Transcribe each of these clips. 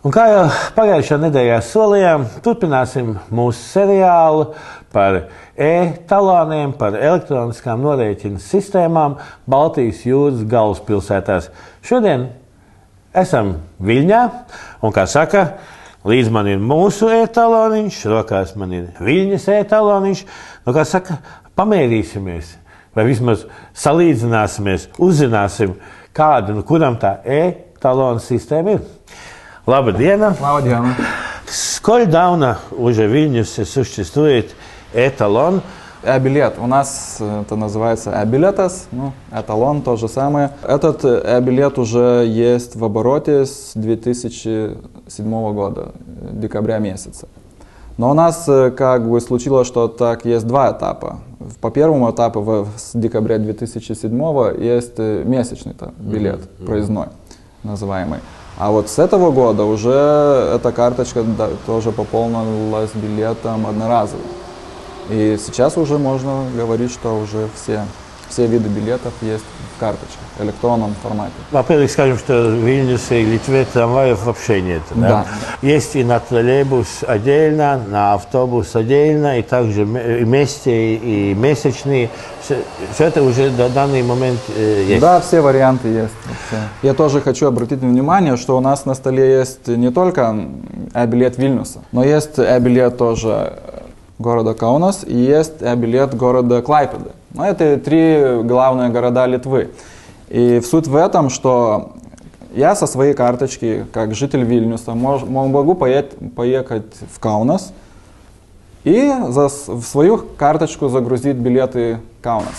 Un kā jau pagājušā nedēļā solījām, turpināsim mūsu seriālu par e-taloniem, par elektroniskām norēķinu sistēmām Baltijas jūras galvaspilsētās. Šodien esam Viļņā, un, kā saka, līdz man ir mūsu e-taloniņš, rokās man ir Viļņas e-taloniņš. Nu, kā saka, pamērīsimies, vai vismaz salīdzināsimies, uzzināsim, kāda, kuram tā e-talona sistēma ir. Labdien! Labdien! Сколь давно уже в Вильнюсе существует эталон? E-билет. У нас это называется e-билетас, ну, эталон то же самое. Этот e-билет уже есть в обороте с 2007 года, декабря месяца. Но у нас как бы случилось, что так есть два этапа. По первому этапу с декабря 2007 есть месячный билет, проездной называемый. А вот с этого года уже эта карточка тоже пополнилась билетом одноразовым. И сейчас уже можно говорить, что уже все виды билетов есть в карточке, в электронном формате. Во-первых, скажем, что в Вильнюсе и Литве трамваев вообще нет. Да? Да. Есть и на троллейбус отдельно, на автобус отдельно, и также вместе и месячные. Все это уже до данный момент есть. Да, все варианты есть. Вообще. Я тоже хочу обратить внимание, что у нас на столе есть не только e-билет Вильнюса, но есть e-билет тоже города Каунас и есть e-билет города Клайпеды. Но это три главные города Литвы. И суть в этом, что я со своей карточки, как житель Вильнюса, могу поехать в Каунас и в свою карточку загрузить билеты Каунаса.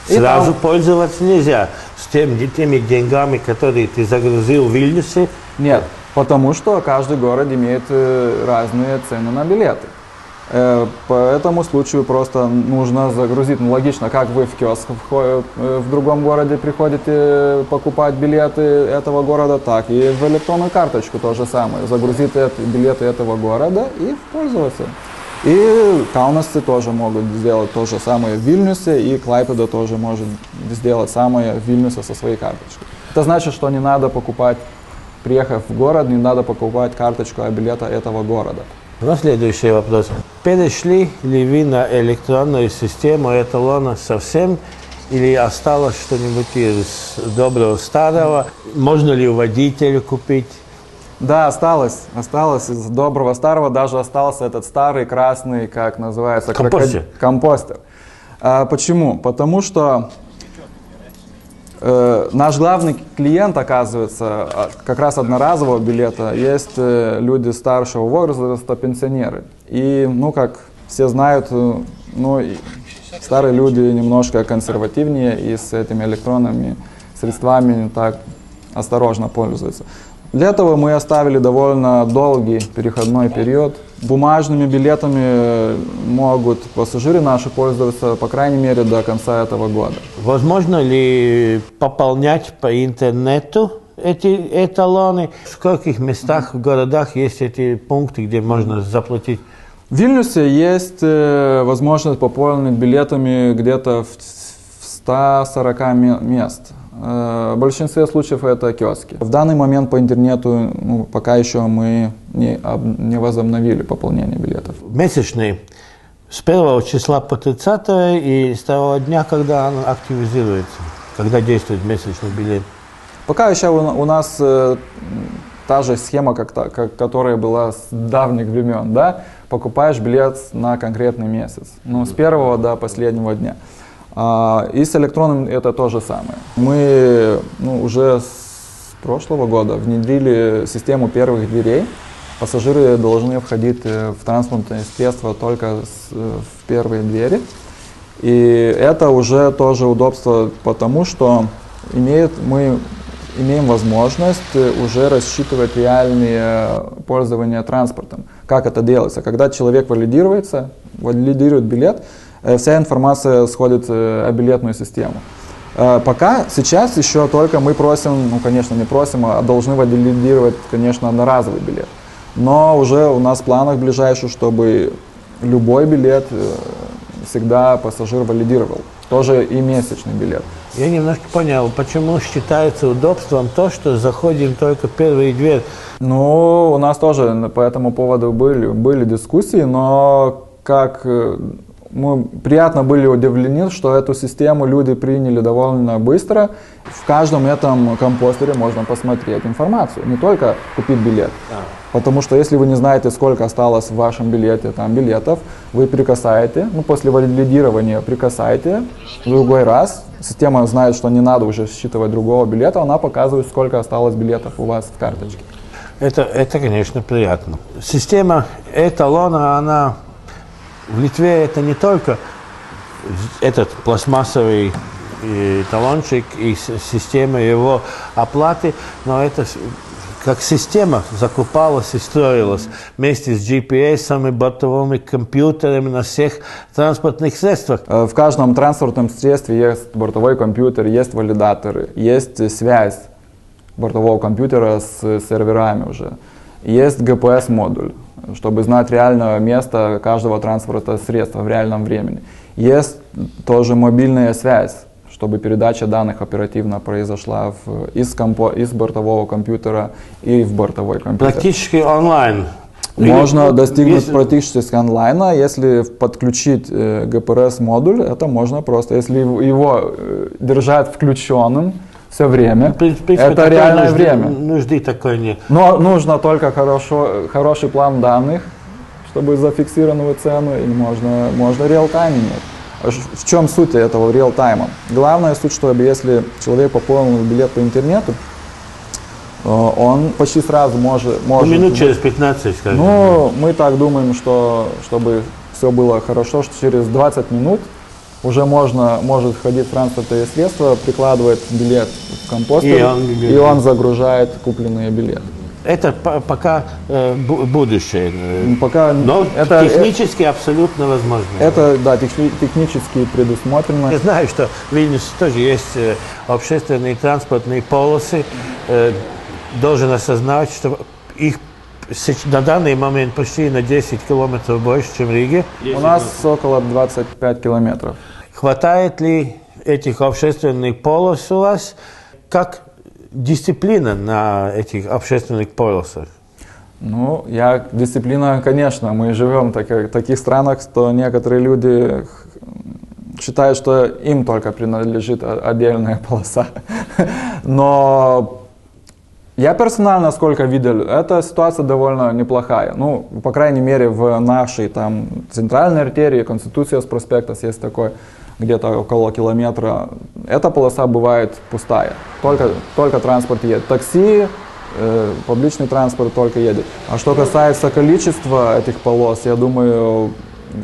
Сразу пользоваться нельзя с теми деньгами, которые ты загрузил в Вильнюсе? Нет, потому что каждый город имеет разные цены на билеты. По этому случаю просто нужно загрузить, ну логично, как вы в киоск в другом городе приходите покупать билеты этого города, так и в электронную карточку то же самое. Загрузить билеты этого города и пользоваться. И Каунасцы тоже могут сделать то же самое в Вильнюсе, и Клайпеда тоже может сделать самое в Вильнюсе со своей карточкой. Это значит, что не надо покупать, приехав в город, не надо покупать карточку билета этого города. Ну, следующий вопрос. Перешли ли вы на электронную систему эталона совсем, или осталось что-нибудь из доброго старого? Можно ли у водителя купить? Да, осталось из доброго старого, даже остался этот старый красный, как называется, компостер. Почему? Потому что наш главный клиент, оказывается, как раз одноразового билета, есть люди старшего возраста, пенсионеры. И, ну, как все знают, ну, старые люди немножко консервативнее и с этими электронными средствами не так осторожно пользуются. Для этого мы оставили довольно долгий переходной период. Бумажными билетами могут пассажиры наши пользоваться, по крайней мере, до конца этого года. Возможно ли пополнять по интернету эти эталоны? В скольких местах, в городах есть эти пункты, где можно заплатить? В Вильнюсе есть возможность пополнить билетами где-то в 140 мест. В большинстве случаев это киоски. В данный момент по интернету пока еще мы не возобновили пополнение билетов. Месячный с 1 числа по 30 и с того дня, когда он активизируется, когда действует месячный билет. Пока еще у нас та же схема, которая была с давних времен, да? Покупаешь билет на конкретный месяц, ну, с первого до последнего дня. И с электронным это то же самое. Мы уже с прошлого года внедрили систему первых дверей. Пассажиры должны входить в транспортное средство только в первые двери. И это уже тоже удобство, потому что мы имеем возможность уже рассчитывать реальные пользования транспортом. Как это делается? Когда человек валидирует билет, вся информация сходит в билетную систему. Пока сейчас еще только мы просим, ну конечно не просим, а должны валидировать, конечно, одноразовый билет. Но уже у нас в планах ближайших, чтобы любой билет всегда пассажир валидировал. тоже и месячный билет. Я немножко понял, почему считается удобством то, что заходим только первые дверь. Ну, у нас тоже по этому поводу были дискуссии, но как мы приятно были удивлены, что эту систему люди приняли довольно быстро. В каждом этом компостере можно посмотреть информацию, не только купить билет. Потому что если вы не знаете, сколько осталось в вашем билете там билетов, вы прикасаете, ну, после валидирования прикасаете в другой раз. Система знает, что не надо уже считывать другого билета, она показывает, сколько осталось билетов у вас в карточке. Это, конечно, приятно. Система эталона, она в Литве это не только этот пластмассовый талончик и система его оплаты, но это как система закупалась и строилась вместе с GPS, бортовыми компьютерами на всех транспортных средствах. В каждом транспортном средстве есть бортовой компьютер, есть валидаторы, есть связь бортового компьютера с серверами уже, есть GPS-модуль, чтобы знать реальное место каждого транспортного средства в реальном времени. Есть тоже мобильная связь, чтобы передача данных оперативно произошла из бортового компьютера и в бортовой компьютер. Практически онлайн. Можно достигнуть практически онлайна, если подключить GPRS-модуль, это можно просто, если его держать включенным все время, это реальное время. Нужды такой нет. Но нужно только хороший план данных, чтобы зафиксированную цену, и можно реал-тайм иметь. В чем суть этого реал-тайма? Главная суть, чтобы если человек пополнил билет по интернету, он почти сразу может... Минут через 15, скажем. Ну, мы так думаем, что чтобы все было хорошо, что через 20 минут уже может ходить транспортное средство, прикладывает билет в компостер, и он загружает купленные билеты. Это пока будущее. Пока но это технически абсолютно возможно. Это, да, технически предусмотрено. Я знаю, что в Вильнюсе тоже есть общественные транспортные полосы. Должен осознавать, что их на данный момент почти на 10 километров больше, чем в Риге. У нас около 25 километров. Хватает ли этих общественных полос у вас? Как дисциплина на этих общественных полосах? Ну, дисциплина, конечно. Мы живем в таких странах, что некоторые люди считают, что им только принадлежит отдельная полоса. Но я персонально, сколько видел, эта ситуация довольно неплохая. Ну, по крайней мере, в нашей там центральной артерии, Конституция с проспектов есть такой, где-то около километра. Эта полоса бывает пустая. Только транспорт едет. Такси, публичный транспорт только едет. А что касается количества этих полос, я думаю,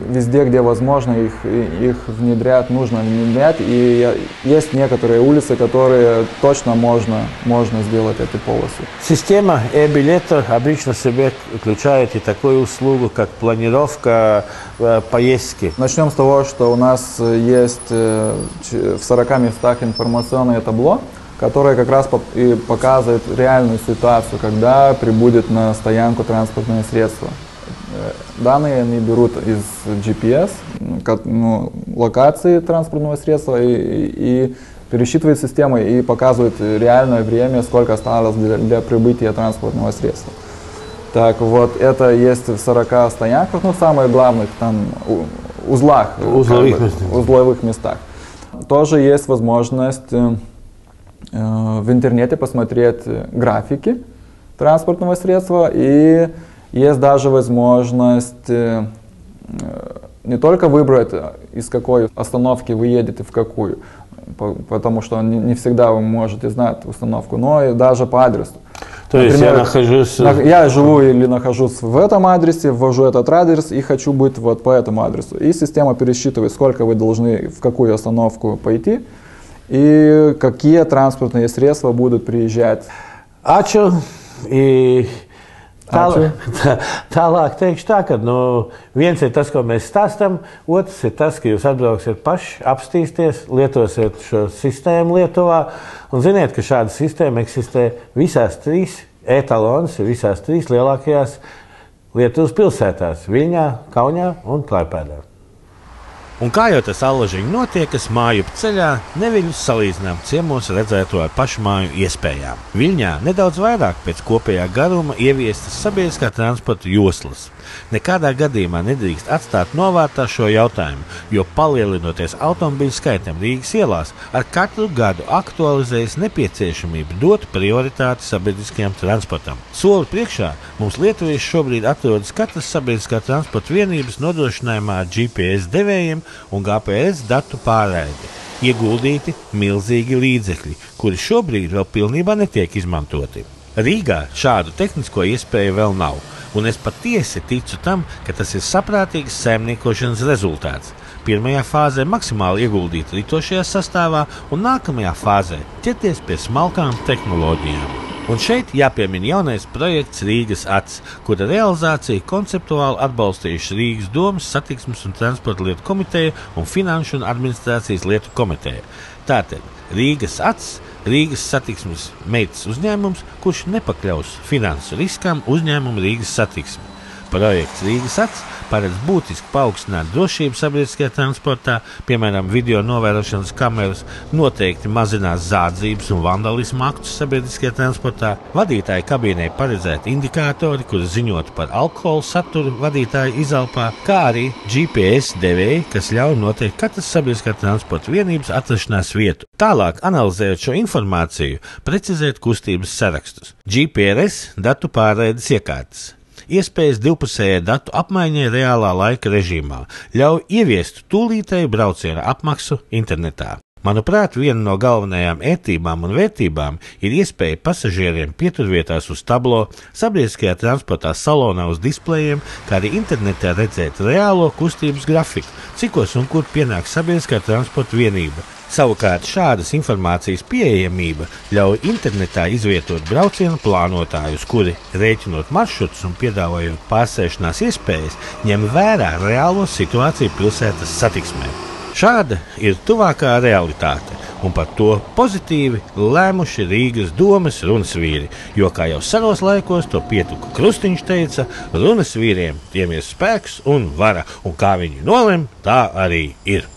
везде, где возможно, их внедрять, нужно внедрять. И есть некоторые улицы, которые точно можно сделать эти полосы. Система e-билета обычно в себе включает и такую услугу, как планировка поездки. Начнем с того, что у нас есть в 40 местах информационное табло, которое как раз и показывает реальную ситуацию, когда прибудет на стоянку транспортное средство. Данные они берут из GPS, локации транспортного средства и пересчитывает системой и показывает реальное время, сколько осталось для прибытия транспортного средства. Так вот, это есть в 40 стоянках, ну, самых главных там узловых местах. Тоже есть возможность в интернете посмотреть графики транспортного средства, и есть даже возможность не только выбрать, из какой остановки вы едете в какую, потому что не всегда вы можете знать установку, но и даже по адресу. То есть я живу или нахожусь в этом адресе, ввожу этот адрес и хочу быть вот по этому адресу. И система пересчитывает, сколько вы должны в какую остановку пойти и какие транспортные средства будут приезжать. Ачу и tālāk teikšu tā, ka viens ir tas, ko mēs stāstam, otrs ir tas, ka jūs atbrauksiet paši, apstīsties, lietosiet šo sistēmu Lietuvā un ziniet, ka šāda sistēma eksistē visās trīs e-talons, visās trīs lielākajās Lietuvas pilsētās – Viļņā, Kaunijā un Klaipēdā. Un kā jau tas allažiņi notiekas māju ceļā, neviļus salīdzinām ciemos redzēto ar pašmāju iespējām. Viļņā nedaudz vairāk pēc kopējā garuma ieviestas sabiedriskā transporta joslas. Nekādā gadījumā nedrīkst atstāt novārtā šo jautājumu, jo palielinoties automobīļu skaitam Rīgas ielās, ar katru gadu aktualizējas nepieciešamība dot prioritāti sabiedriskajam transportam. Soli priekšā mums lietuvieši šobrīd atrodas katras sabiedriskā transporta vienības nodrošinājumā ar GPS devējiem un GPS datu pārraidi. Ieguldīti milzīgi līdzekļi, kuri šobrīd vēl pilnībā netiek izmantoti. Rīgā šādu tehnisko iespēju vēl nav, un es patiesi ticu tam, ka tas ir saprātīgas saimniekošanas rezultāts. Pirmajā fāzē maksimāli ieguldīt ritošajā sastāvā, un nākamajā fāzē ķerties pie smalkām tehnoloģijām. Un šeit jāpiemina jaunais projekts Rīgas acs, kura realizāciju konceptuāli atbalstījuši Rīgas domas satiksmes un transporta lietu komiteja un Finanšu un administrācijas lietu komiteja. Tātad Rīgas acs, Rīgas satiksmes meitas uzņēmums, kurš nepakļaus finansu riskam uzņēmumu Rīgas satiksmi. Projekts Rīgas acs paredz būtiski paaugstināt drošību sabiedriskajā transportā, piemēram, video novērošanas kameras, noteikti mazinās zādzības un vandalismu aktus sabiedriskajā transportā, vadītāja kabīnē paredzēti indikātori, kuri ziņotu par alkohola saturu vadītāja izelpā, kā arī GPS devēji, kas ļauj noteikt katras sabiedriskā transporta vienības atrašanās vietu. Tālāk, analizējot šo informāciju, precizēt kustības sarakstus. GPRS datu pārraides iekārtas. Iespējas divpusējai datu apmaiņai reālā laika režīmā ļauj ieviest tūlītēju brauciena apmaksu internetā. Manuprāt, viena no galvenajām ērtībām un vērtībām ir iespēja pasažieriem pieturvietās uz tablo, sabiedriskajā transportā salonā uz displejiem, kā arī internetā redzēt reālo kustības grafiku, cikos un kur pienāk sabiedriskā transporta vienība. Savukārt šādas informācijas pieejamība ļauj internetā izvietot braucienu plānotājus, kuri, rēķinot maršrutus un piedāvājot pārsēšanās iespējas, ņem vērā reālo situāciju pilsētas satiksmē. Šāda ir tuvākā realitāte, un par to pozitīvi lēmuši Rīgas domas runas vīri, jo, kā jau senos laikos to Pietuku Krustiņš teica, runas vīriem tiem ir spēks un vara, un kā viņi nolem, tā arī ir.